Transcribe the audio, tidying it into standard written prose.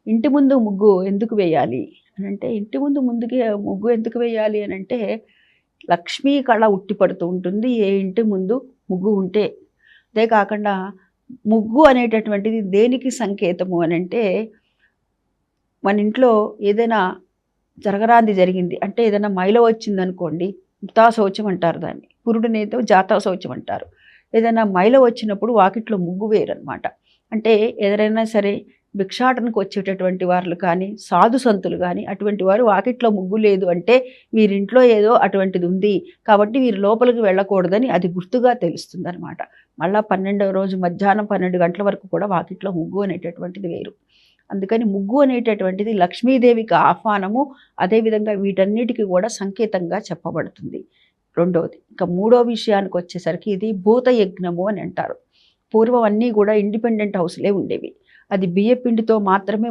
ఇంటి ముందు ముగ్గు ఎందుకు వేయాలి అని అంటే, ఇంటి ముందు ముగ్గు ఎందుకు వేయాలి అని అంటే, లక్ష్మీ కళ ఉట్టిపడుతూ ఉంటుంది ఏ ఇంటి ముందు ముగ్గు ఉంటే. అదే కాకుండా ముగ్గు అనేటటువంటిది దేనికి సంకేతము అని అంటే, మన ఇంట్లో ఏదైనా జరగరాంది జరిగింది అంటే, ఏదైనా మైల వచ్చిందనుకోండి, ముక్తాశౌచం అంటారు దాన్ని, పురుడునేతో జాతాశౌచం అంటారు. ఏదైనా మైల వచ్చినప్పుడు వాకిట్లో ముగ్గు వేయరనమాట. అంటే ఎవరైనా సరే భిక్షాటనకు వచ్చేటటువంటి వాళ్ళు కానీ, సాధు సంతులు కానీ, అటువంటి వారు వాకిట్లో ముగ్గు లేదు అంటే వీరింట్లో ఏదో అటువంటిది ఉంది కాబట్టి వీరు లోపలికి వెళ్ళకూడదని అది గుర్తుగా తెలుస్తుందనమాట. మళ్ళా 12వ రోజు మధ్యాహ్నం 12 గంటల వరకు కూడా వాకిట్లో ముగ్గు అనేటటువంటిది వేరు. అందుకని ముగ్గు అనేటటువంటిది లక్ష్మీదేవికి ఆహ్వానము. అదేవిధంగా వీటన్నిటికీ కూడా సంకేతంగా చెప్పబడుతుంది. రెండవది, ఇంకా మూడో విషయానికి వచ్చేసరికి ఇది భూతయజ్ఞము అని అంటారు. పూర్వం అన్నీ కూడా ఇండిపెండెంట్ హౌస్లే ఉండేవి. అది బియ్యపిండితో మాత్రమే